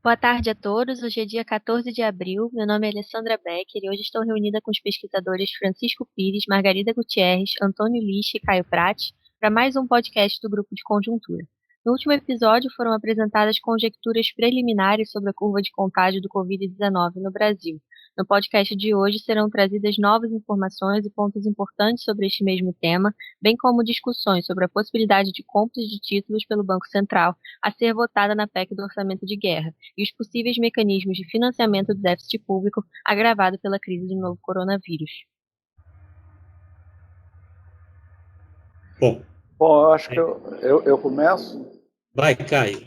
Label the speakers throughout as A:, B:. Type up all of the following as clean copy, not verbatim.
A: Boa tarde a todos. Hoje é dia 14 de abril. Meu nome é Alessandra Becker e hoje estou reunida com os pesquisadores Francisco Pires, Margarida Gutierrez, Antônio Lixe e Caio Prati para mais um podcast do Grupo de Conjuntura. No último episódio foram apresentadas conjecturas preliminares sobre a curva de contágio do Covid-19 no Brasil. No podcast de hoje serão trazidas novas informações e pontos importantes sobre este mesmo tema, bem como discussões sobre a possibilidade de compras de títulos pelo Banco Central a ser votada na PEC do Orçamento de Guerra e os possíveis mecanismos de financiamento do déficit público agravado pela crise do novo coronavírus.
B: Bom,
C: eu acho que eu começo.
B: vai, Caio.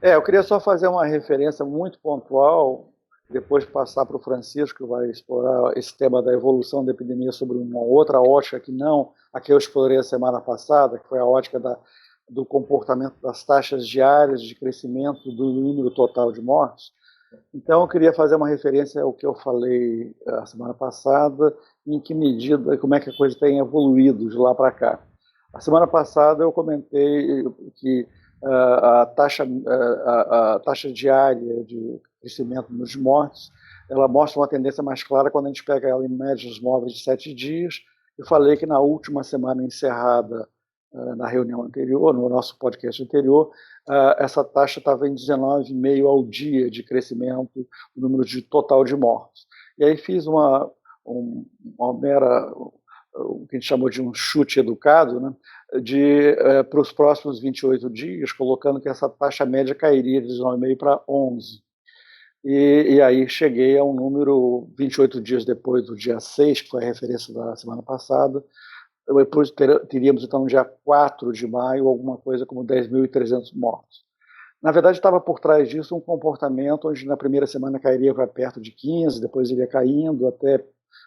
C: Eu queria só fazer uma referência muito pontual, depois passar para o Francisco, que vai explorar esse tema da evolução da epidemia sobre uma outra ótica que não a que eu explorei a semana passada, que foi a ótica do comportamento das taxas diárias de crescimento do número total de mortes. Então, eu queria fazer uma referência ao que eu falei a semana passada, em que medida, como é que a coisa tem evoluído de lá para cá. A semana passada eu comentei que a taxa diária de crescimento nos mortes, ela mostra uma tendência mais clara quando a gente pega ela em médias móveis de 7 dias. Eu falei que na última semana encerrada, na reunião anterior, no nosso podcast anterior, essa taxa estava em 19,5 ao dia de crescimento, o número de total de mortos. E aí fiz uma mera, o que a gente chamou de um chute educado, né, para os próximos 28 dias, colocando que essa taxa média cairia de 19,5 para 11. E aí cheguei a um número 28 dias depois do dia 6, que foi a referência da semana passada. Depois teríamos, então, no dia 4 de maio, alguma coisa como 10.300 mortos. Na verdade, estava por trás disso um comportamento onde na primeira semana cairia para perto de 15, depois iria caindo até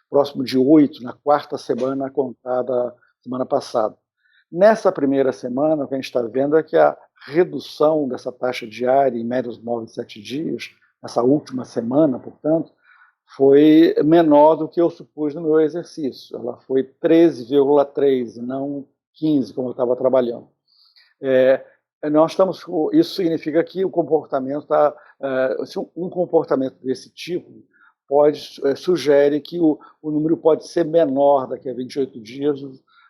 C: próximo de 8, na quarta semana contada semana passada. Nessa primeira semana, o que a gente está vendo é que a redução dessa taxa diária em médios móveis de 7 dias, nessa última semana, portanto, foi menor do que eu supus no meu exercício. Ela foi 13,3 e não 15, como eu estava trabalhando. Isso significa que o comportamento um comportamento desse tipo sugere que o número pode ser menor daqui a 28 dias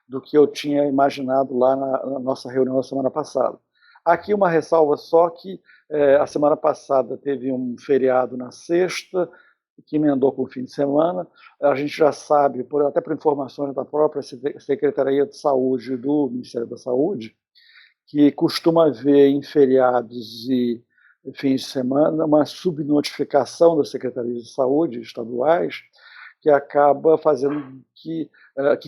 C: do que eu tinha imaginado lá na nossa reunião da semana passada. Aqui uma ressalva só que a semana passada teve um feriado na sexta, que emendou com o fim de semana. A gente já sabe, até por informações da própria Secretaria de Saúde do Ministério da Saúde, que costuma haver em feriados e fins de semana uma subnotificação das secretarias de saúde estaduais, que acaba fazendo que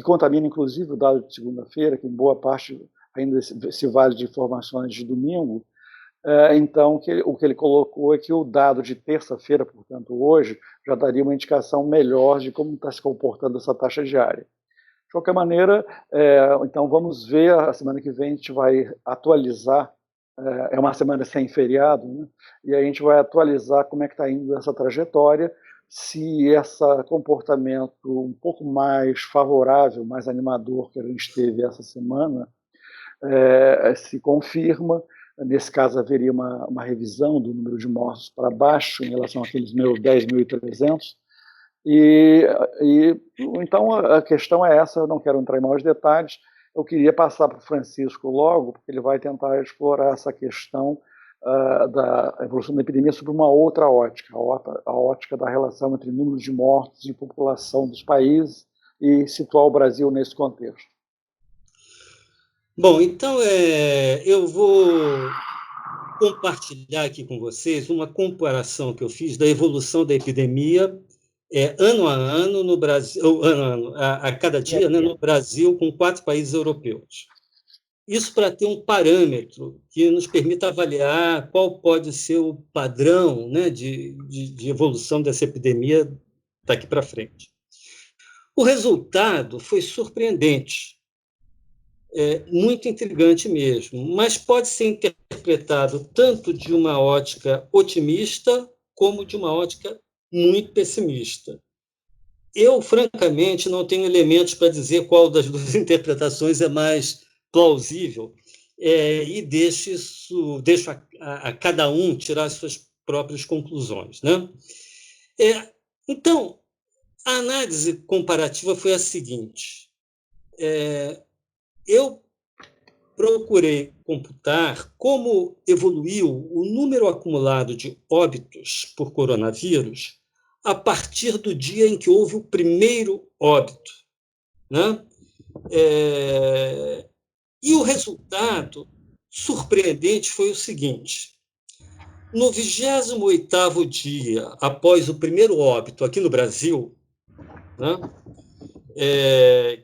C: contamina, inclusive, o dado de segunda-feira, que em boa parte ainda se vale de informações de domingo. Então, o que ele colocou é que o dado de terça-feira, portanto, hoje, já daria uma indicação melhor de como está se comportando essa taxa diária. De qualquer maneira, então vamos ver, a semana que vem a gente vai atualizar, é uma semana sem feriado, né? E a gente vai atualizar como é que está indo essa trajetória, se esse comportamento um pouco mais favorável, mais animador que a gente teve essa semana, se confirma. Nesse caso, haveria uma revisão do número de mortos para baixo em relação àqueles meus 10.300. Então, a questão é essa, eu não quero entrar em maiores detalhes, eu queria passar para o Francisco logo, porque ele vai tentar explorar essa questão da evolução da epidemia sob uma outra ótica, a ótica da relação entre número de mortos e população dos países, e situar o Brasil nesse contexto.
B: Bom, então eu vou compartilhar aqui com vocês uma comparação que eu fiz da evolução da epidemia ano a ano no Brasil, a cada dia, né, no Brasil, com 4 países europeus. Isso para ter um parâmetro que nos permita avaliar qual pode ser o padrão, né, de evolução dessa epidemia daqui para frente. O resultado foi surpreendente, muito intrigante mesmo, mas pode ser interpretado tanto de uma ótica otimista como de uma ótica muito pessimista. Eu, francamente, não tenho elementos para dizer qual das duas interpretações é mais plausível, e deixo a cada um tirar as suas próprias conclusões, né? Então, a análise comparativa foi a seguinte: eu procurei computar como evoluiu o número acumulado de óbitos por coronavírus a partir do dia em que houve o primeiro óbito, né? E o resultado surpreendente foi o seguinte: no 28º dia após o primeiro óbito aqui no Brasil, né? E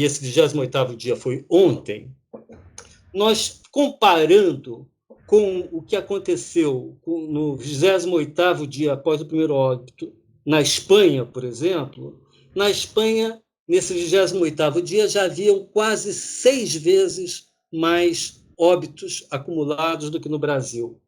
B: esse 28º dia foi ontem, nós comparando com o que aconteceu no 28º dia após o primeiro óbito na Espanha, por exemplo, na Espanha, nesse 28º dia, já haviam quase 6 vezes mais óbitos acumulados do que no Brasil.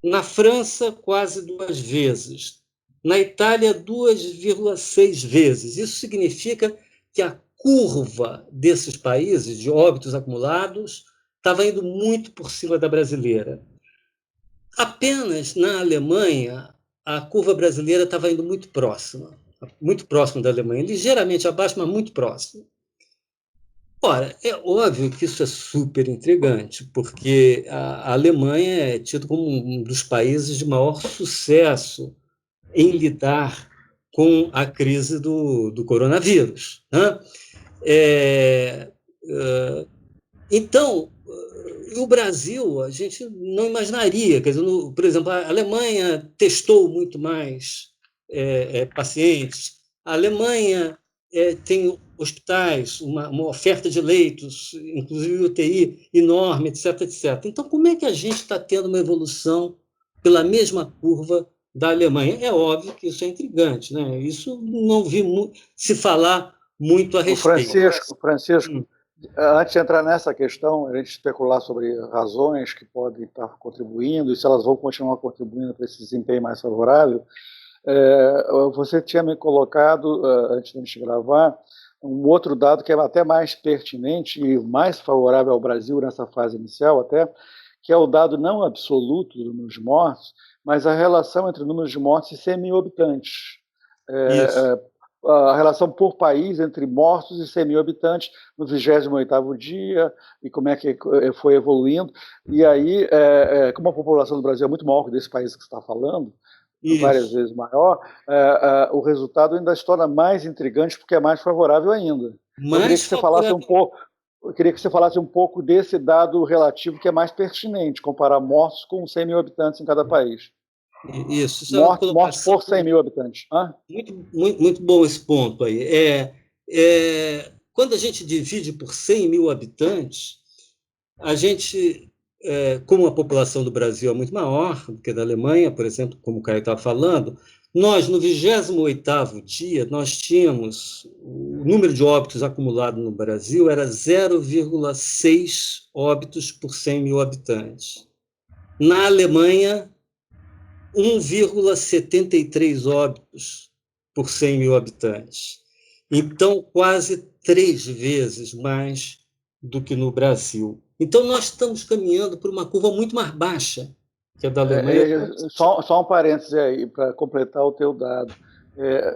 B: Na França, quase 2 vezes. Na Itália, 2,6 vezes. Isso significa que a curva desses países de óbitos acumulados estava indo muito por cima da brasileira. Apenas na Alemanha, a curva brasileira estava indo muito próxima da Alemanha, ligeiramente abaixo, mas muito próxima. Ora, é óbvio que isso é super intrigante, porque a Alemanha é tida como um dos países de maior sucesso em lidar com a crise do coronavírus, né? Então, o Brasil, a gente não imaginaria. Quer dizer, por exemplo, a Alemanha testou muito mais pacientes. A Alemanha tem hospitais, uma oferta de leitos, inclusive UTI enorme, etc, etc. Então, como é que a gente está tendo uma evolução pela mesma curva da Alemanha? É óbvio que isso é intrigante, né? Isso não vi se falar muito a respeito.
C: Francisco, antes de entrar nessa questão, a gente especular sobre razões que podem estar contribuindo e se elas vão continuar contribuindo para esse desempenho mais favorável, você tinha me colocado, antes de a gente gravar, um outro dado que é até mais pertinente e mais favorável ao Brasil nessa fase inicial até, que é o dado não absoluto do número de mortes, mas a relação entre o número de mortes e 100 mil habitantes. A relação por país entre mortos e 100 mil habitantes no 28º dia, e como é que foi evoluindo. E aí, como a população do Brasil é muito maior que desse país que você está falando, várias vezes maior, o resultado ainda se torna mais intrigante porque é mais favorável ainda. Eu queria que você falasse um pouco desse dado relativo que é mais pertinente, comparar mortos com 100 mil habitantes em cada país.
B: Isso
C: mortos por 100 mil habitantes.
B: Muito bom esse ponto aí. Quando a gente divide por 100 mil habitantes, a gente, como a população do Brasil é muito maior do que da Alemanha, por exemplo, como o Caio estava falando, nós, no 28º dia, nós tínhamos o número de óbitos acumulado no Brasil era 0,6 óbitos por 100 mil habitantes. Na Alemanha, 1,73 óbitos por 100 mil habitantes. Então, quase 3 vezes mais do que no Brasil. Então, nós estamos caminhando por uma curva muito mais baixa que a da Alemanha.
C: Só um parêntese aí, para completar o teu dado.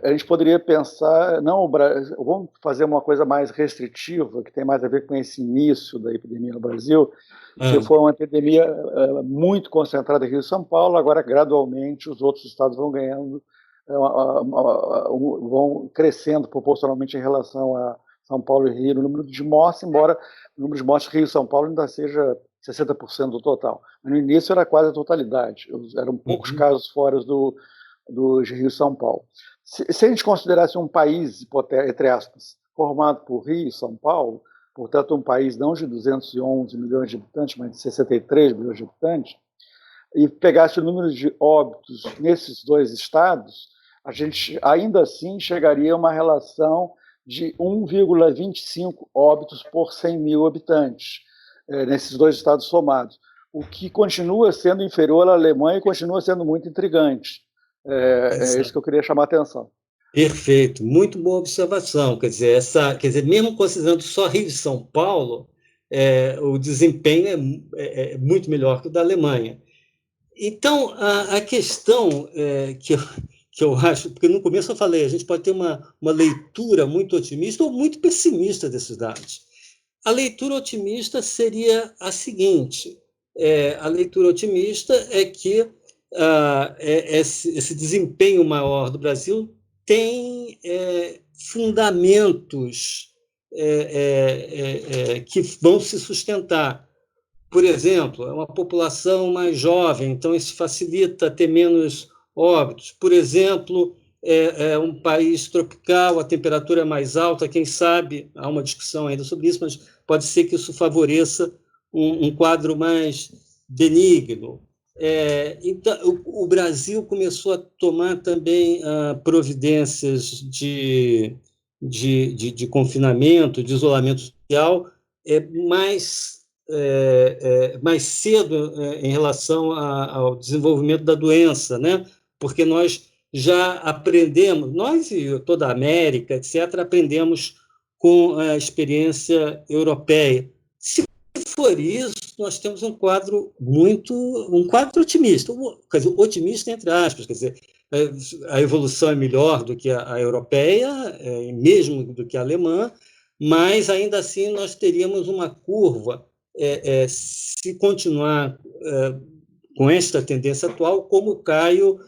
C: A gente poderia pensar, vamos fazer uma coisa mais restritiva, que tem mais a ver com esse início da epidemia no Brasil, que foi uma epidemia muito concentrada aqui em São Paulo, agora gradualmente os outros estados vão ganhando, vão crescendo proporcionalmente em relação a São Paulo e Rio no número de mortes, embora o número de mortes Rio e São Paulo ainda seja 60% do total. Mas no início era quase a totalidade, eram poucos casos fora do Rio e São Paulo. Se a gente considerasse um país, entre aspas, formado por Rio e São Paulo, portanto um país não de 211 milhões de habitantes, mas de 63 milhões de habitantes, e pegasse o número de óbitos nesses dois estados, a gente ainda assim chegaria a uma relação de 1,25 óbitos por 100 mil habitantes, nesses dois estados somados, o que continua sendo inferior à Alemanha e continua sendo muito intrigante. É isso que eu queria chamar a atenção.
B: Perfeito, muito boa observação. Quer dizer, mesmo considerando só Rio e São Paulo, o desempenho é muito melhor que o da Alemanha. Então, a questão que eu acho, porque no começo eu falei, a gente pode ter uma leitura muito otimista ou muito pessimista desses dados. A leitura otimista seria a seguinte: a leitura otimista é que esse desempenho maior do Brasil tem fundamentos que vão se sustentar. Por exemplo, é uma população mais jovem, então isso facilita ter menos óbitos. Por exemplo, é um país tropical, a temperatura é mais alta, quem sabe, há uma discussão ainda sobre isso, mas pode ser que isso favoreça um quadro mais benigno. Então, o Brasil começou a tomar também providências de confinamento, de isolamento social, mais cedo em relação ao desenvolvimento da doença, né? Porque nós já aprendemos, nós e toda a América, etc., aprendemos com a experiência europeia. Se for isso, nós temos um quadro otimista, quer dizer, otimista entre aspas, quer dizer, a evolução é melhor do que a europeia, mesmo do que a alemã, mas ainda assim nós teríamos uma curva, se continuar com esta tendência atual, como o Caio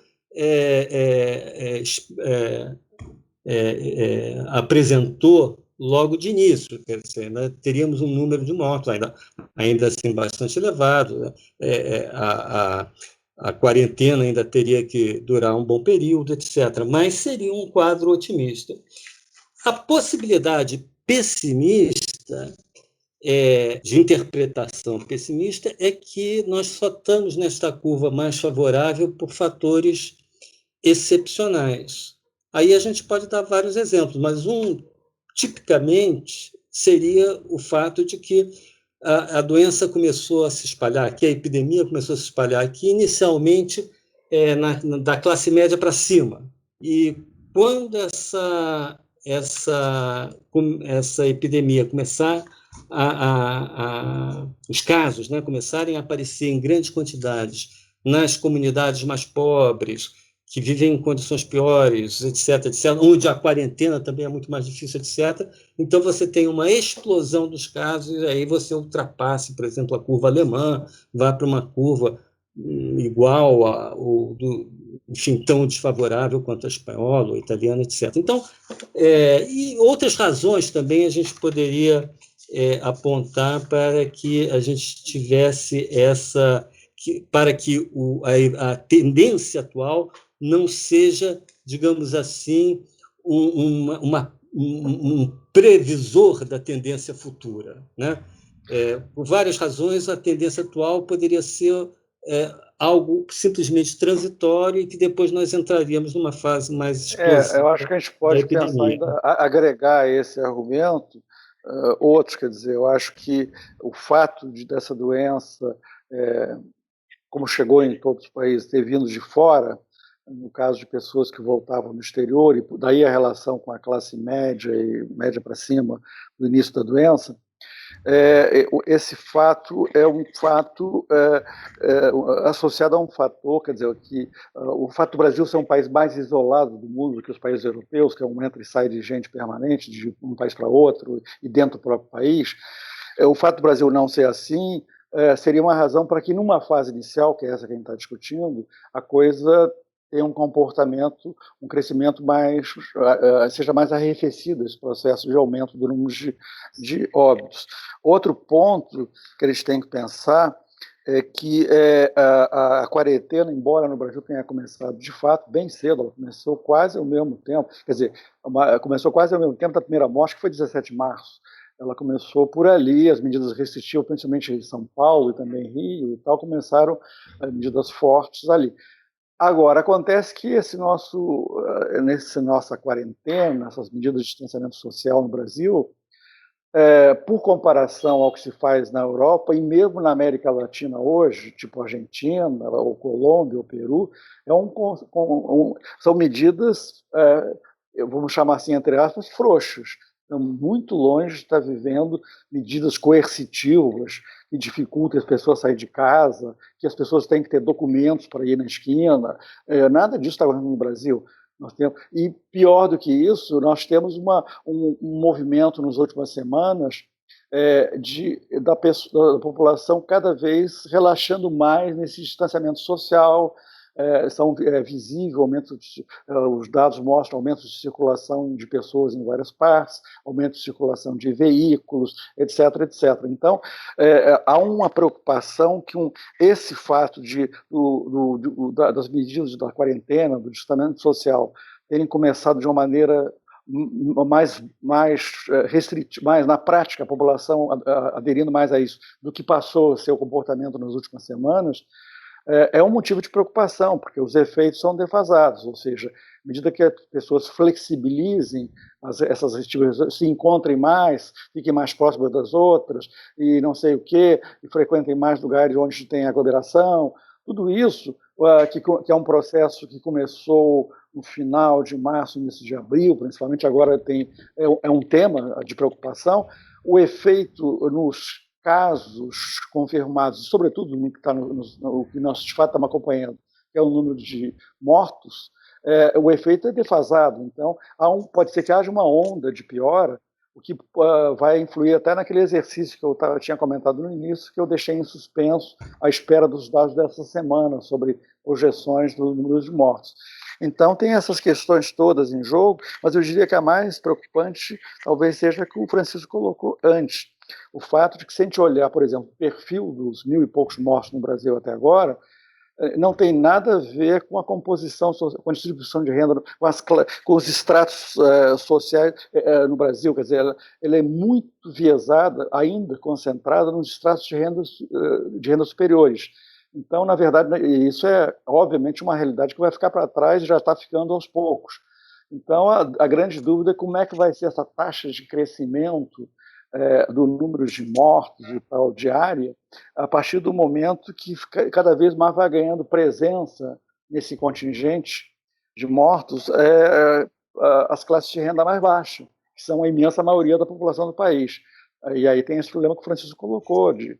B: apresentou logo de início, quer dizer, né, teríamos um número de mortos ainda assim bastante elevado, né? A quarentena ainda teria que durar um bom período, etc., mas seria um quadro otimista. A possibilidade pessimista, de interpretação pessimista, é que nós só estamos nesta curva mais favorável por fatores excepcionais. Aí a gente pode dar vários exemplos, mas tipicamente, seria o fato de que a doença começou a se espalhar aqui, a epidemia começou a se espalhar aqui, inicialmente da classe média para cima. E quando essa epidemia começar os casos, né, começarem a aparecer em grandes quantidades nas comunidades mais pobres, que vivem em condições piores, etc., etc., onde a quarentena também é muito mais difícil, etc., então você tem uma explosão dos casos, e aí você ultrapasse, por exemplo, a curva alemã, vá para uma curva igual enfim, tão desfavorável quanto a espanhola, ou italiana, etc. Então, e outras razões também a gente poderia apontar para que a gente tivesse para que a tendência atual não seja, digamos assim, um previsor da tendência futura, né? Por várias razões, a tendência atual poderia ser algo simplesmente transitório e que depois nós entraríamos numa fase mais explosiva
C: Eu acho que a gente
B: da
C: pode pensar
B: epidemia.
C: ainda, agregar a esse argumento outros, quer dizer, eu acho que o fato dessa doença, como chegou em todos os países, ter vindo de fora, no caso de pessoas que voltavam do exterior, e daí a relação com a classe média e média para cima do início da doença, esse fato é um fato associado a um fator, quer dizer, que o fato do Brasil ser um país mais isolado do mundo do que os países europeus, que é um entra e sai de gente permanente, de um país para outro e dentro do próprio país, o fato do Brasil não ser assim seria uma razão para que, numa fase inicial, que é essa que a gente está discutindo, a coisa tenha um comportamento, um crescimento seja mais arrefecido esse processo de aumento do número de óbitos. Outro ponto que eles têm que pensar é que a quarentena, embora no Brasil tenha começado de fato bem cedo, ela começou quase ao mesmo tempo, quer dizer, começou quase ao mesmo tempo da primeira morte, que foi 17 de março. Ela começou por ali, as medidas restritivas, principalmente em São Paulo e também Rio e tal, começaram medidas fortes ali. Agora, acontece que nessa nossa quarentena, essas medidas de distanciamento social no Brasil, por comparação ao que se faz na Europa e mesmo na América Latina hoje, tipo Argentina, ou Colômbia, ou Peru, são medidas, vamos chamar assim, entre aspas, frouxas. estamos muito longe de estar vivendo medidas coercitivas que dificultem as pessoas a sair de casa, que as pessoas têm que ter documentos para ir na esquina. Nada disso está acontecendo no Brasil. E pior do que isso, nós temos um movimento nas últimas semanas da população cada vez relaxando mais nesse distanciamento social. Visível os dados mostram aumento de circulação de pessoas em várias partes, aumento de circulação de veículos, etc, etc. Então, há uma preocupação que esse fato das medidas da quarentena, do distanciamento social, terem começado de uma maneira mais restritiva, mais na prática, a população aderindo mais a isso, do que passou a ser o comportamento nas últimas semanas, é um motivo de preocupação, porque os efeitos são defasados, ou seja, à medida que as pessoas flexibilizem essas restrições, se encontrem mais, fiquem mais próximas das outras, e não sei o quê, e frequentem mais lugares onde tem aglomeração, tudo isso, que é um processo que começou no final de março, início de abril, principalmente agora é um tema de preocupação, o efeito nos casos confirmados, sobretudo no que está no que nós de fato estamos acompanhando, que é o número de mortos, o efeito é defasado. Então, pode ser que haja uma onda de piora, o que vai influir até naquele exercício que eu tinha comentado no início, que eu deixei em suspenso à espera dos dados dessa semana sobre projeções do número de mortos. Então, tem essas questões todas em jogo, mas eu diria que a mais preocupante talvez seja a que o Francisco colocou antes. O fato de que, se a gente olhar, por exemplo, o perfil dos 1.000 e poucos mortos no Brasil até agora, não tem nada a ver com a composição, com a distribuição de renda, com os estratos sociais no Brasil. Quer dizer, ela é muito viesada, ainda concentrada nos estratos de renda superiores. Então, na verdade, isso é, obviamente, uma realidade que vai ficar para trás e já está ficando aos poucos. Então, a grande dúvida é como é que vai ser essa taxa de crescimento do número de mortos e tal diária, a partir do momento que cada vez mais vai ganhando presença nesse contingente de mortos as classes de renda mais baixa, que são a imensa maioria da população do país. E aí tem esse problema que o Francisco colocou, de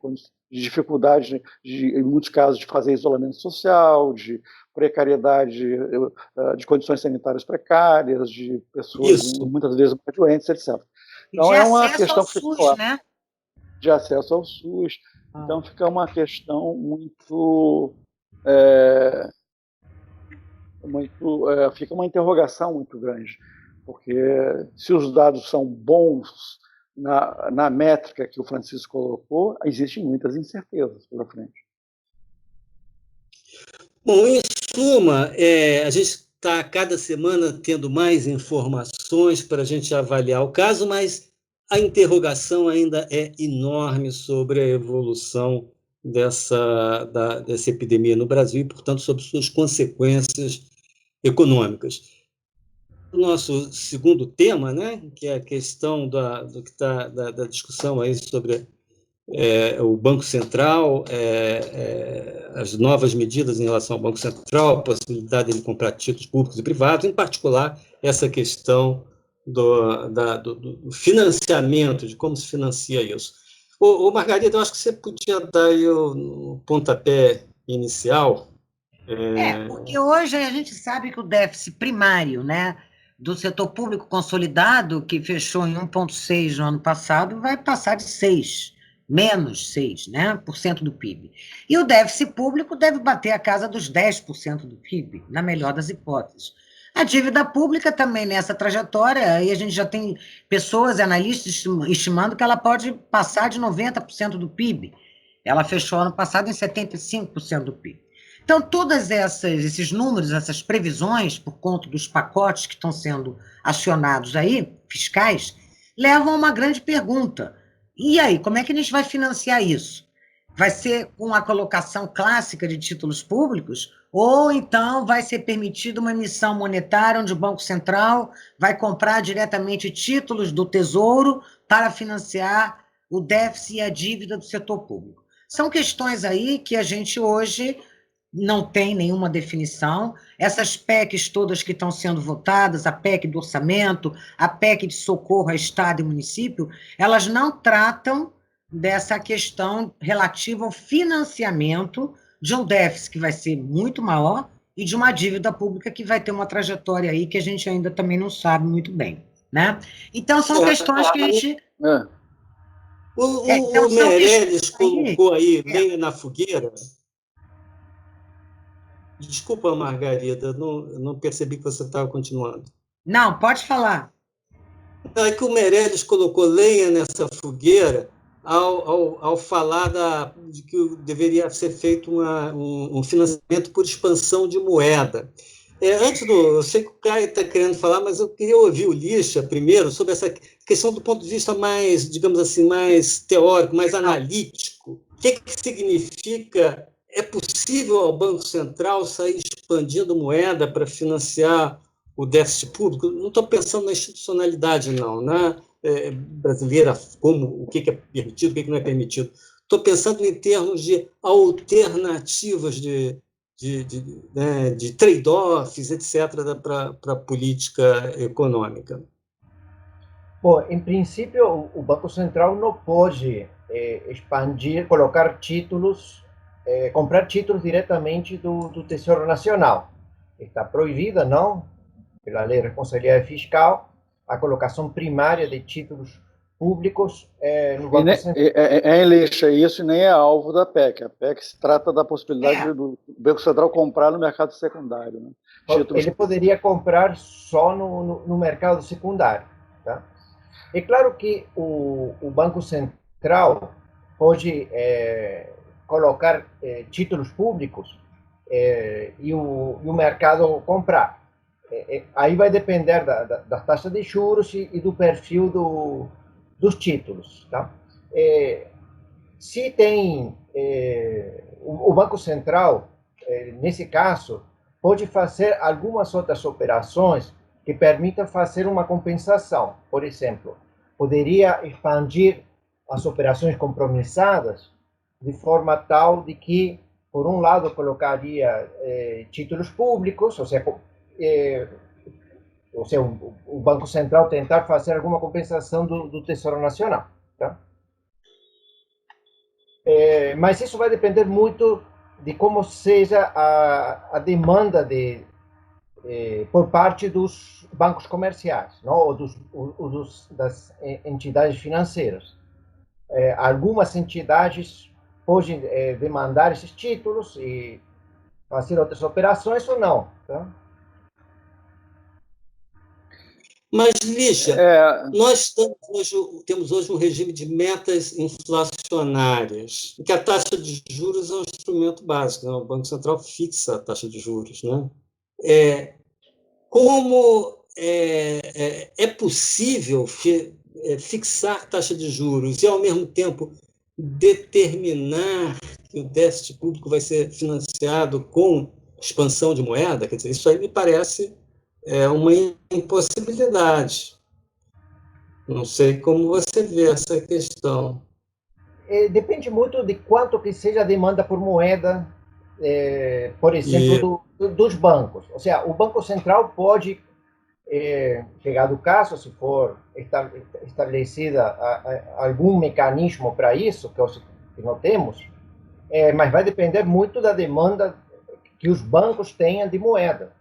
C: dificuldade, em muitos casos, de fazer isolamento social, de precariedade, de condições sanitárias precárias, de pessoas muitas vezes mais doentes, etc. Então, é uma questão que
D: SUS, né?
C: De acesso ao SUS. Então, fica uma questão fica uma interrogação muito grande, porque se os dados são bons na métrica que o Francisco colocou, existem muitas incertezas pela frente.
B: Bom, em suma, a gente está cada semana tendo mais informações para a gente avaliar o caso, mas a interrogação ainda é enorme sobre a evolução dessa epidemia no Brasil e, portanto, sobre suas consequências econômicas. O nosso segundo tema, né, que é a questão da discussão aí sobre o Banco Central, as novas medidas em relação ao Banco Central, a possibilidade de ele comprar títulos públicos e privados, em particular essa questão do financiamento, de como se financia isso. Margarida, eu acho que você podia dar aí o pontapé inicial.
D: Porque hoje a gente sabe que o déficit primário, né, do setor público consolidado, que fechou em 1,6% no ano passado, vai passar de 6%, menos 6%, né, por cento do PIB. E o déficit público deve bater a casa dos 10% do PIB, na melhor das hipóteses. A dívida pública também nessa trajetória, aí a gente já tem pessoas, analistas, estimando que ela pode passar de 90% do PIB. Ela fechou ano passado em 75% do PIB. Então, todos esses números, essas previsões, por conta dos pacotes que estão sendo acionados aí, fiscais, levam a uma grande pergunta. E aí, como é que a gente vai financiar isso? Vai ser com a colocação clássica de títulos públicos? Ou então vai ser permitida uma emissão monetária onde o Banco Central vai comprar diretamente títulos do Tesouro para financiar o déficit e a dívida do setor público? São questões aí que a gente hoje não tem nenhuma definição. Essas PECs todas que estão sendo votadas, a PEC do orçamento, a PEC de socorro a Estado e município, elas não tratam dessa questão relativa ao financiamento de um déficit que vai ser muito maior e de uma dívida pública que vai ter uma trajetória aí que a gente ainda também não sabe muito bem, né? Então, são questões que a gente...
B: O Meirelles colocou aí lenha na fogueira. Desculpa, Margarida, não percebi que você estava continuando.
D: Não, pode falar.
B: Não, é que o Meirelles colocou lenha nessa fogueira ao falar de que deveria ser feito um financiamento por expansão de moeda. Eu sei que o Caio está querendo falar, mas eu queria ouvir o Lixa primeiro sobre essa questão do ponto de vista mais, digamos assim, mais teórico, mais analítico. O que significa? É possível ao Banco Central sair expandindo moeda para financiar o déficit público? Não estou pensando na institucionalidade, não, né? Brasileira, o que é permitido, o que não é permitido. Estou pensando em termos de alternativas de trade-offs, etc., para a política econômica.
E: Bom, em princípio, o Banco Central não pode expandir, colocar títulos, comprar títulos diretamente do Tesouro Nacional. Está proibida, não, pela Lei de Responsabilidade Fiscal, a colocação primária de títulos públicos no Banco Central.
C: Em Lixa, isso nem é alvo da PEC. A PEC se trata da possibilidade do Banco Central comprar no mercado secundário. Né?
E: Ele poderia comprar só no mercado secundário. Tá? É claro que o Banco Central pode colocar títulos públicos e o mercado comprar. Aí vai depender da taxa de juros e do perfil dos títulos. Tá? Se tem o Banco Central, nesse caso, pode fazer algumas outras operações que permitam fazer uma compensação. Por exemplo, poderia expandir as operações compromissadas de forma tal de que, por um lado, colocaria títulos públicos, ou seja, o Banco Central tentar fazer alguma compensação do Tesouro Nacional. Tá? Mas isso vai depender muito de como seja a demanda por parte dos bancos comerciais, não? Ou das entidades financeiras. Algumas entidades podem demandar esses títulos e fazer outras operações ou não. Tá?
B: Mas, Lixa, nós temos hoje um regime de metas inflacionárias, em que a taxa de juros é um instrumento básico, né? O Banco Central fixa a taxa de juros. Né? Como é possível fixar taxa de juros e, ao mesmo tempo, determinar que o déficit público vai ser financiado com expansão de moeda? Quer dizer, isso aí me parece uma impossibilidade. Não sei como você vê essa questão.
E: Depende muito de quanto que seja a demanda por moeda, por exemplo, dos bancos. Ou seja, o Banco Central pode, chegado o caso, se for estabelecida algum mecanismo para isso, que não temos, mas vai depender muito da demanda que os bancos tenham de moeda.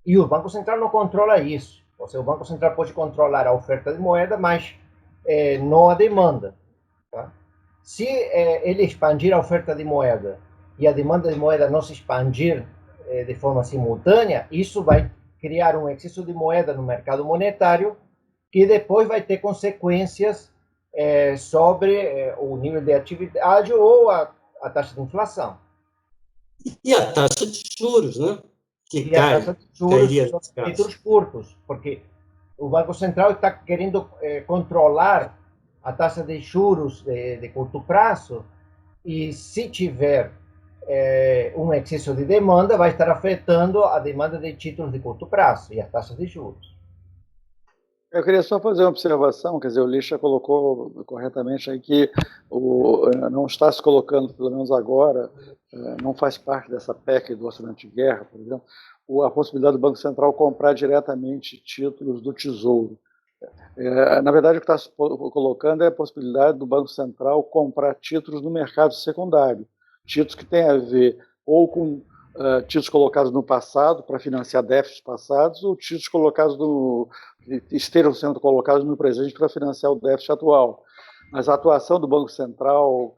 E: E o Banco Central não controla isso. Ou seja, o Banco Central pode controlar a oferta de moeda, mas não a demanda. Tá? Se ele expandir a oferta de moeda e a demanda de moeda não se expandir de forma simultânea, isso vai criar um excesso de moeda no mercado monetário que depois vai ter consequências sobre o nível de atividade ou a taxa de inflação.
B: E a taxa de juros, né?
E: E a taxa de juros sobre títulos curtos, porque o Banco Central está querendo controlar a taxa de juros de curto prazo e, se tiver um excesso de demanda, vai estar afetando a demanda de títulos de curto prazo e as taxas de juros.
C: Eu queria só fazer uma observação, quer dizer, o Lixa colocou corretamente aí que não está se colocando, pelo menos agora, não faz parte dessa PEC do orçamento de guerra, por exemplo, a possibilidade do Banco Central comprar diretamente títulos do Tesouro. Na verdade, o que está se colocando é a possibilidade do Banco Central comprar títulos no mercado secundário, títulos que têm a ver ou com títulos colocados no passado para financiar déficits passados, ou títulos que estejam sendo colocados no presente para financiar o déficit atual. Mas a atuação do Banco Central,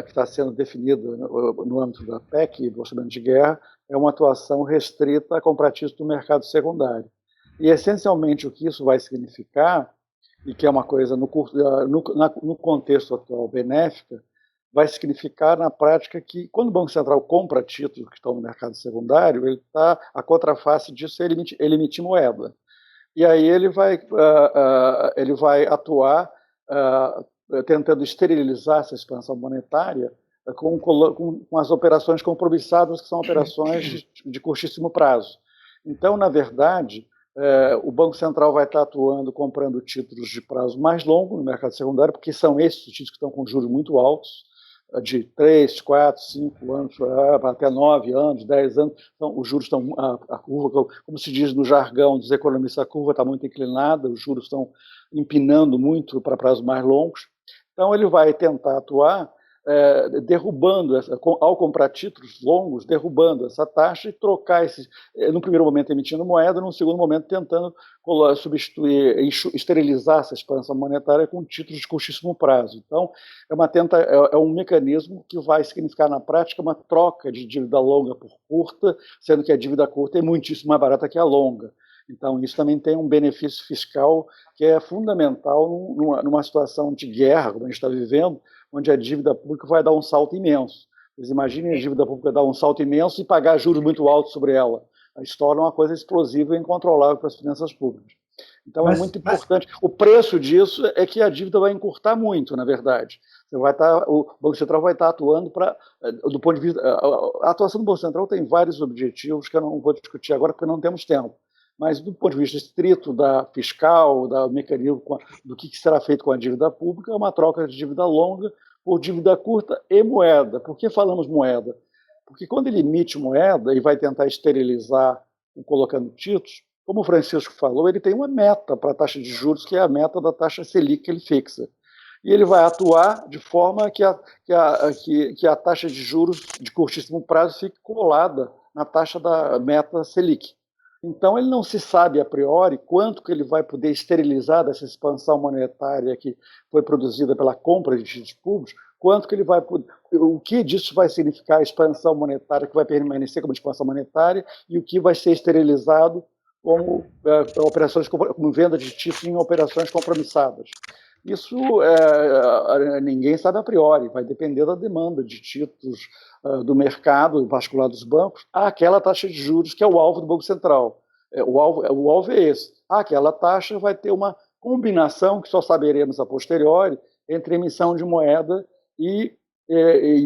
C: que está sendo definida no âmbito da PEC, do orçamento de guerra, é uma atuação restrita a comprar títulos do mercado secundário. E, essencialmente, o que isso vai significar, e que é uma coisa no contexto atual benéfica, vai significar, na prática, que quando o Banco Central compra títulos que estão no mercado secundário, a contraface disso é ele emitir moeda. E aí ele vai atuar tentando esterilizar essa expansão monetária com as operações compromissadas, que são operações de curtíssimo prazo. Então, na verdade, o Banco Central vai estar atuando comprando títulos de prazo mais longo no mercado secundário, porque são esses títulos que estão com juros muito altos, de 3, 4, 5 anos, até 9 anos, 10 anos. Então, os juros estão, a curva, como se diz no jargão dos economistas, a curva está muito inclinada, os juros estão empinando muito para prazos mais longos. Então, ele vai tentar atuar derrubando, ao comprar títulos longos, derrubando essa taxa e trocar no primeiro momento emitindo moeda, no segundo momento tentando substituir, esterilizar essa expansão monetária com títulos de curtíssimo prazo. Então, é um mecanismo que vai significar na prática uma troca de dívida longa por curta, sendo que a dívida curta é muitíssimo mais barata que a longa. Então, isso também tem um benefício fiscal que é fundamental numa situação de guerra, como a gente está vivendo, onde a dívida pública vai dar um salto imenso. Vocês imaginem a dívida pública dar um salto imenso e pagar juros muito altos sobre ela. Isso torna uma coisa explosiva e incontrolável para as finanças públicas. Então, é muito importante. O preço disso é que a dívida vai encurtar muito, na verdade. O Banco Central vai estar atuando do ponto de vista... A atuação do Banco Central tem vários objetivos que eu não vou discutir agora, porque não temos tempo. Mas, do ponto de vista estrito da fiscal, do mecanismo, do que será feito com a dívida pública, é uma troca de dívida longa por dívida curta e moeda. Por que falamos moeda? Porque quando ele emite moeda e vai tentar esterilizar colocando títulos, como o Francisco falou, ele tem uma meta para a taxa de juros, que é a meta da taxa Selic que ele fixa. E ele vai atuar de forma que a taxa de juros de curtíssimo prazo fique colada na taxa da meta Selic. Então, ele não se sabe a priori quanto que ele vai poder esterilizar dessa expansão monetária que foi produzida pela compra de títulos públicos, quanto que ele vai poder, o que disso vai significar a expansão monetária, que vai permanecer como expansão monetária, e o que vai ser esterilizado como operações, como venda de títulos em operações compromissadas. Isso ninguém sabe a priori, vai depender da demanda de títulos do mercado, em particular dos bancos, àquela taxa de juros que é o alvo do Banco Central. O alvo é esse. Aquela taxa vai ter uma combinação, que só saberemos a posteriori, entre emissão de moeda e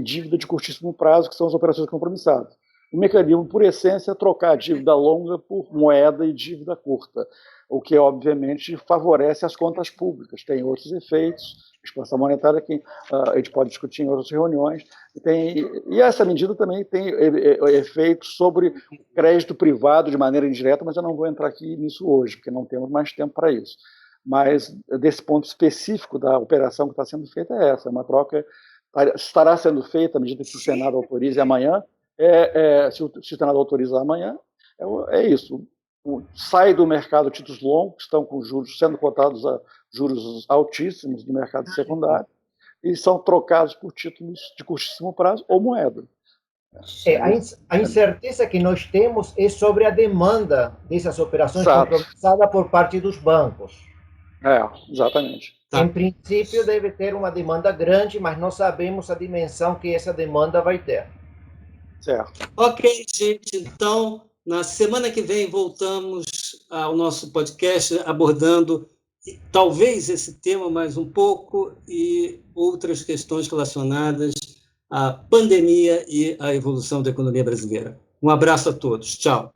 C: dívida de curtíssimo prazo, que são as operações compromissadas. O mecanismo, por essência, é trocar dívida longa por moeda e dívida curta, o que, obviamente, favorece as contas públicas. Tem outros efeitos, expansão monetária, que a gente pode discutir em outras reuniões, e essa medida também tem efeitos sobre crédito privado de maneira indireta, mas eu não vou entrar aqui nisso hoje, porque não temos mais tempo para isso. Mas, desse ponto específico da operação que está sendo feita, é essa, uma troca estará sendo feita à medida que o Senado autorize amanhã. Se o Senado autorizar amanhã, é isso. Sai do mercado títulos longos, que estão com juros sendo cotados a juros altíssimos no mercado secundário, e são trocados por títulos de curtíssimo prazo ou moeda.
E: A incerteza que nós temos é sobre a demanda dessas operações compromissadas por parte dos bancos.
C: Exatamente.
E: Em princípio, deve ter uma demanda grande, mas não sabemos a dimensão que essa demanda vai ter.
C: Certo.
B: Ok, gente. Então, na semana que vem, voltamos ao nosso podcast abordando talvez esse tema mais um pouco e outras questões relacionadas à pandemia e à evolução da economia brasileira. Um abraço a todos. Tchau.